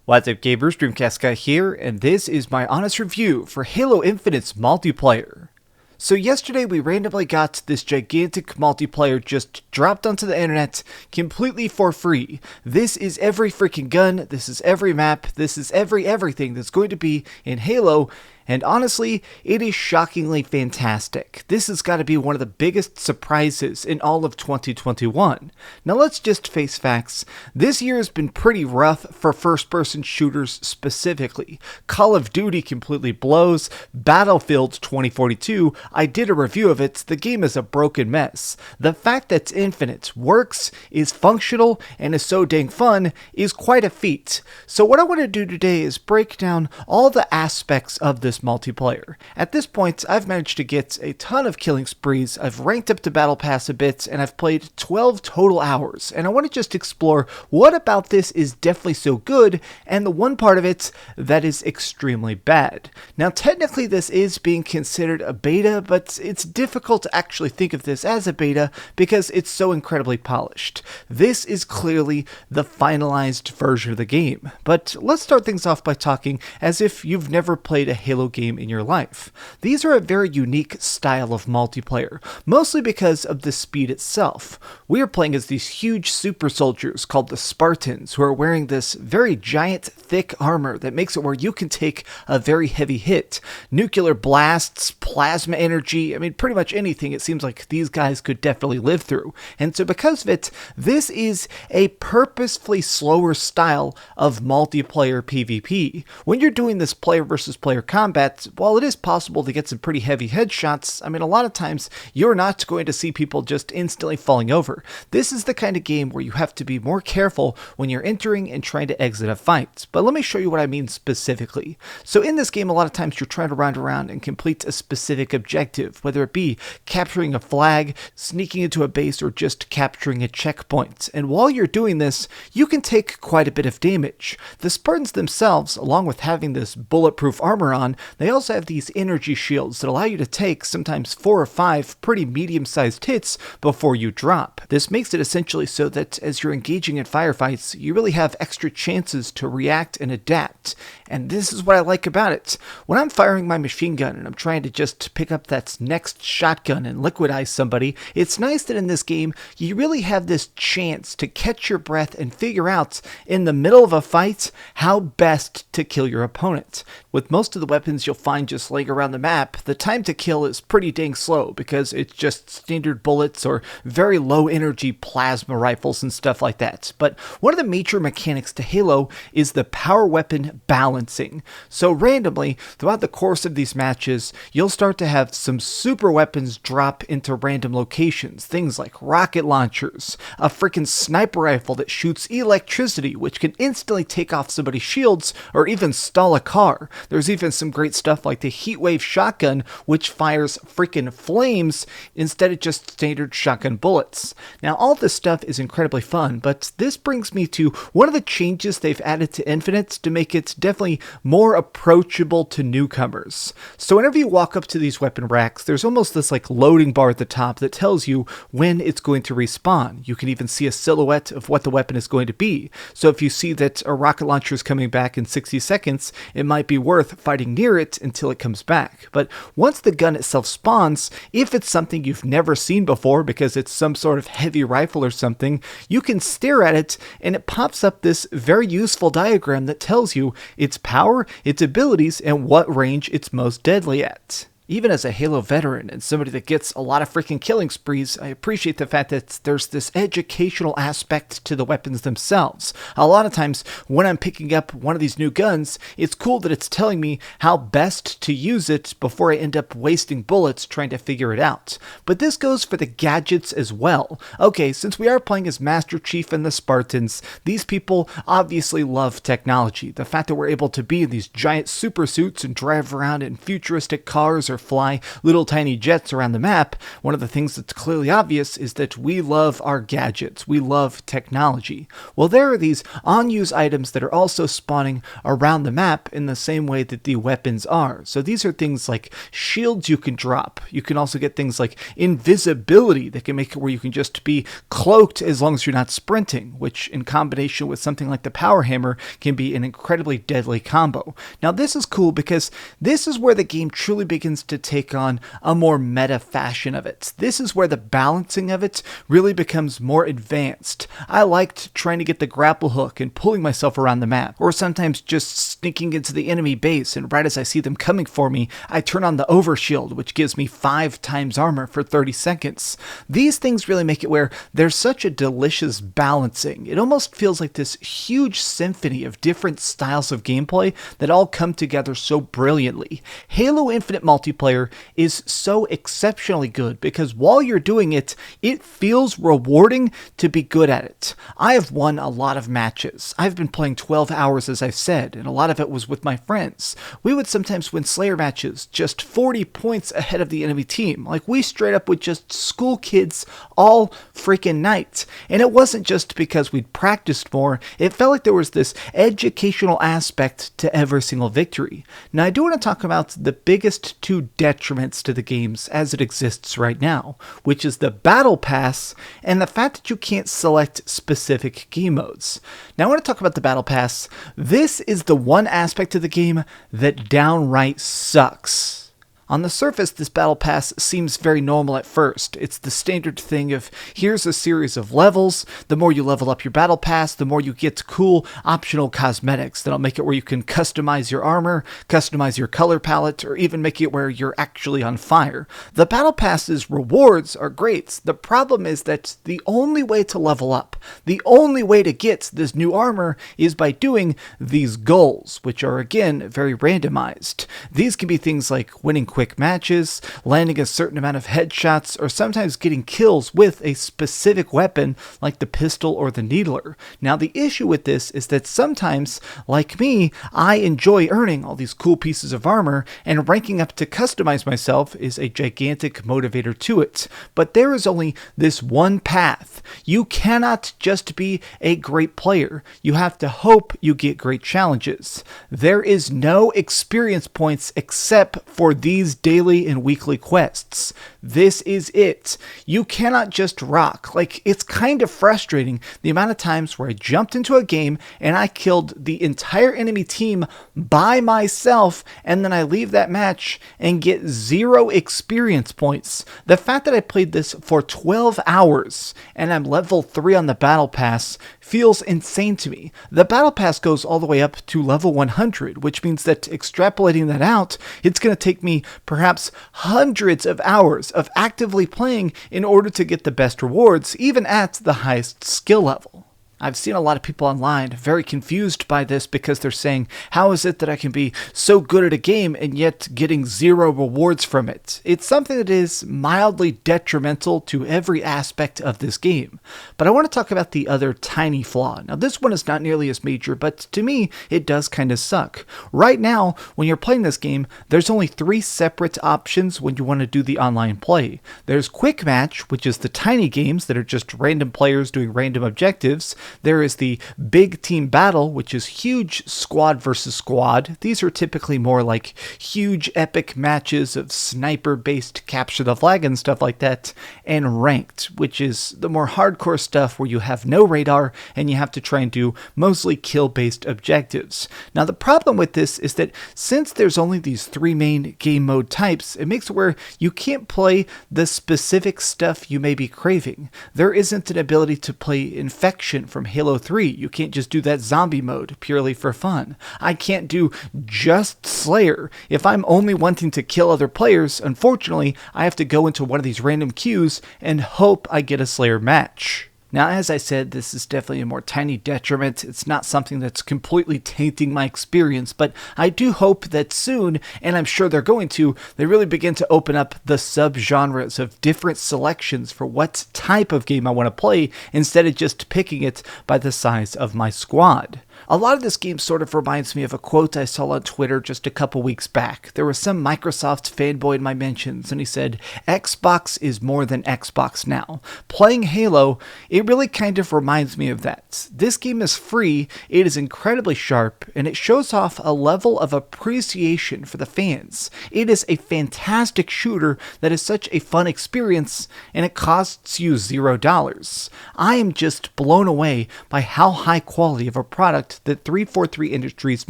What's up, gamers? DreamcastGuy here, and this is my honest review for Halo Infinite's multiplayer. So yesterday we randomly got this gigantic multiplayer just dropped onto the internet completely for free. This is every freaking gun, this is every map, this is everything that's going to be in Halo. And honestly, it is shockingly fantastic. This has got to be one of the biggest surprises in all of 2021. Now let's just face facts. This year has been pretty rough for first-person shooters specifically. Call of Duty completely blows. Battlefield 2042, I did a review of it. The game is a broken mess. The fact that Infinite works, is functional, and is so dang fun is quite a feat. So what I want to do today is break down all the aspects of this multiplayer. At this point, I've managed to get a ton of killing sprees, I've ranked up to Battle Pass a bit, and I've played 12 total hours, and I want to just explore what about this is definitely so good, and the one part of it that is extremely bad. Now, technically this is being considered a beta, but it's difficult to actually think of this as a beta because it's so incredibly polished. This is clearly the finalized version of the game, but let's start things off by talking as if you've never played a Halo game in your life. These are a very unique style of multiplayer, mostly because of the speed itself. We are playing as these huge super soldiers called the Spartans, who are wearing this very giant, thick armor that makes it where you can take a very heavy hit. Nuclear blasts, plasma energy, I mean pretty much anything it seems like these guys could definitely live through. And so because of it, this is a purposefully slower style of multiplayer PvP. When you're doing this player versus player combat, while it is possible to get some pretty heavy headshots, I mean, a lot of times you're not going to see people just instantly falling over. This is the kind of game where you have to be more careful when you're entering and trying to exit a fight. But let me show you what I mean specifically. So in this game, a lot of times you're trying to run around and complete a specific objective, whether it be capturing a flag, sneaking into a base, or just capturing a checkpoint. And while you're doing this, you can take quite a bit of damage. The Spartans themselves, along with having this bulletproof armor on, they also have these energy shields that allow you to take sometimes 4 or 5 pretty medium-sized hits before you drop. This makes it essentially so that as you're engaging in firefights, you really have extra chances to react and adapt. And this is what I like about it. When I'm firing my machine gun and I'm trying to just pick up that next shotgun and liquidize somebody, it's nice that in this game, you really have this chance to catch your breath and figure out in the middle of a fight how best to kill your opponent. With most of the weapons you'll find just laying around the map, the time to kill is pretty dang slow because it's just standard bullets or very low energy plasma rifles and stuff like that. But one of the major mechanics to Halo is the power weapon balancing. So randomly, throughout the course of these matches, you'll start to have some super weapons drop into random locations. Things like rocket launchers, a freaking sniper rifle that shoots electricity, which can instantly take off somebody's shields or even stall a car. There's even some great stuff like the heatwave shotgun, which fires freaking flames instead of just standard shotgun bullets. Now, all this stuff is incredibly fun, but this brings me to one of the changes they've added to Infinite to make it definitely more approachable to newcomers. So whenever you walk up to these weapon racks, there's almost this like loading bar at the top that tells you when it's going to respawn. You can even see a silhouette of what the weapon is going to be. So if you see that a rocket launcher is coming back in 60 seconds, it might be worth fighting near it until it comes back. But once the gun itself spawns, if it's something you've never seen before because it's some sort of heavy rifle or something, you can stare at it and it pops up this very useful diagram that tells you its power, its abilities, and what range it's most deadly at. Even as a Halo veteran and somebody that gets a lot of freaking killing sprees, I appreciate the fact that there's this educational aspect to the weapons themselves. A lot of times when I'm picking up one of these new guns, it's cool that it's telling me how best to use it before I end up wasting bullets trying to figure it out. But this goes for the gadgets as well. Okay, since we are playing as Master Chief and the Spartans, these people obviously love technology. The fact that we're able to be in these giant super suits and drive around in futuristic cars or or fly little tiny jets around the map, one of the things that's clearly obvious is that we love our gadgets. We love technology. Well, there are these on-use items that are also spawning around the map in the same way that the weapons are. So these are things like shields you can drop. You can also get things like invisibility that can make it where you can just be cloaked as long as you're not sprinting, which in combination with something like the power hammer can be an incredibly deadly combo. Now this is cool because this is where the game truly begins to take on a more meta fashion of it. This is where the balancing of it really becomes more advanced. I liked trying to get the grapple hook and pulling myself around the map, or sometimes just sneaking into the enemy base, and right as I see them coming for me, I turn on the overshield, which gives me 5 times armor for 30 seconds. These things really make it where there's such a delicious balancing. It almost feels like this huge symphony of different styles of gameplay that all come together so brilliantly. Halo Infinite multiplayer is so exceptionally good because while you're doing it, it feels rewarding to be good at it. I have won a lot of matches. I've been playing 12 hours, as I've said, and a lot of it was with my friends. We would sometimes win Slayer matches just 40 points ahead of the enemy team. Like, we straight up would just school kids all freaking night. And it wasn't just because we'd practiced more. It felt like there was this educational aspect to every single victory. Now, I do want to talk about the biggest 2 detriments to the games as it exists right now, which is the Battle Pass and the fact that you can't select specific game modes. Now, I want to talk about the Battle Pass. This is the one aspect of the game that downright sucks. On the surface, this Battle Pass seems very normal at first. It's the standard thing of, here's a series of levels. The more you level up your Battle Pass, the more you get cool optional cosmetics that'll make it where you can customize your armor, customize your color palette, or even make it where you're actually on fire. The Battle Pass's rewards are great. The problem is that the only way to level up, the only way to get this new armor is by doing these goals, which are again very randomized. These can be things like winning quick matches, landing a certain amount of headshots, or sometimes getting kills with a specific weapon like the pistol or the needler. Now, the issue with this is that sometimes, like me, I enjoy earning all these cool pieces of armor, and ranking up to customize myself is a gigantic motivator to it. But there is only this one path. You cannot just be a great player. You have to hope you get great challenges. There is no experience points except for these daily and weekly quests. This is it. You cannot just rock. Like, it's kind of frustrating the amount of times where I jumped into a game and I killed the entire enemy team by myself, and then I leave that match and get 0 experience points. The fact that I played this for 12 hours and I'm level 3 on the Battle Pass feels insane to me. The Battle Pass goes all the way up to level 100, which means that extrapolating that out, it's going to take me perhaps hundreds of hours of actively playing in order to get the best rewards, even at the highest skill level. I've seen a lot of people online very confused by this because they're saying, how is it that I can be so good at a game and yet getting 0 rewards from it? It's something that is mildly detrimental to every aspect of this game. But I want to talk about the other tiny flaw. Now, this one is not nearly as major, but to me, it does kind of suck. Right now, when you're playing this game, there's only 3 separate options when you want to do the online play. There's Quick Match, which is the tiny games that are just random players doing random objectives. There is the Big Team Battle, which is huge squad versus squad. These are typically more like huge epic matches of sniper-based capture the flag and stuff like that. And Ranked, which is the more hardcore stuff where you have no radar and you have to try and do mostly kill-based objectives. Now, the problem with this is that since there's only these 3 main game mode types, it makes it where you can't play the specific stuff you may be craving. There isn't an ability to play Infection from Halo 3. You can't just do that zombie mode purely for fun. I can't do just Slayer. If I'm only wanting to kill other players, unfortunately, I have to go into one of these random queues and hope I get a Slayer match. Now, as I said, this is definitely a more tiny detriment. It's not something that's completely tainting my experience, but I do hope that soon, and I'm sure they're going to, they really begin to open up the subgenres of different selections for what type of game I want to play, instead of just picking it by the size of my squad. A lot of this game sort of reminds me of a quote I saw on Twitter just a couple weeks back. There was some Microsoft fanboy in my mentions, and he said, Xbox is more than Xbox now. Playing Halo, it really kind of reminds me of that. This game is free, it is incredibly sharp, and it shows off a level of appreciation for the fans. It is a fantastic shooter that is such a fun experience, and it costs you $0. I am just blown away by how high quality of a product that 343 Industries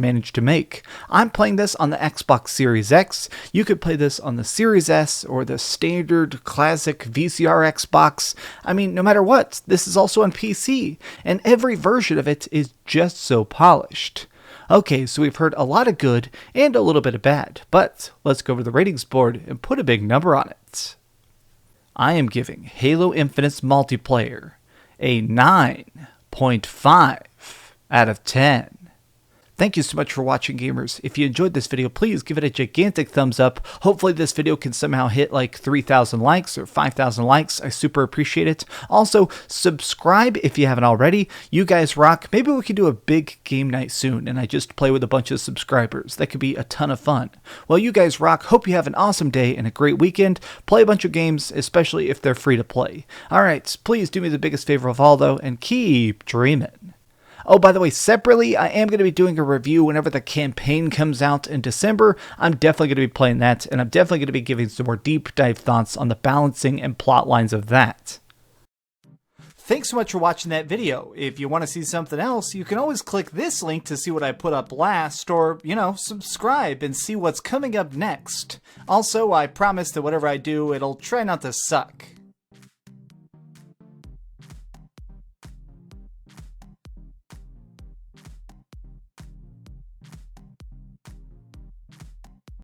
managed to make. I'm playing this on the Xbox Series X. You could play this on the Series S or the standard classic VCR Xbox. I mean, no matter what, this is also on PC, and every version of it is just so polished. Okay, so we've heard a lot of good and a little bit of bad, but let's go over the ratings board and put a big number on it. I am giving Halo Infinite's multiplayer a 9.5 out of 10. Thank you so much for watching, gamers. If you enjoyed this video, please give it a gigantic thumbs up. Hopefully this video can somehow hit like 3,000 likes or 5,000 likes. I super appreciate it. Also, subscribe if you haven't already. You guys rock. Maybe we can do a big game night soon and I just play with a bunch of subscribers. That could be a ton of fun. Well, you guys rock. Hope you have an awesome day and a great weekend. Play a bunch of games, especially if they're free to play. Alright, please do me the biggest favor of all though and keep dreaming. Oh, by the way, separately, I am going to be doing a review whenever the campaign comes out in December. I'm definitely going to be playing that, and I'm definitely going to be giving some more deep dive thoughts on the balancing and plot lines of that. Thanks so much for watching that video. If you want to see something else, you can always click this link to see what I put up last, or, subscribe and see what's coming up next. Also, I promise that whatever I do, it'll try not to suck.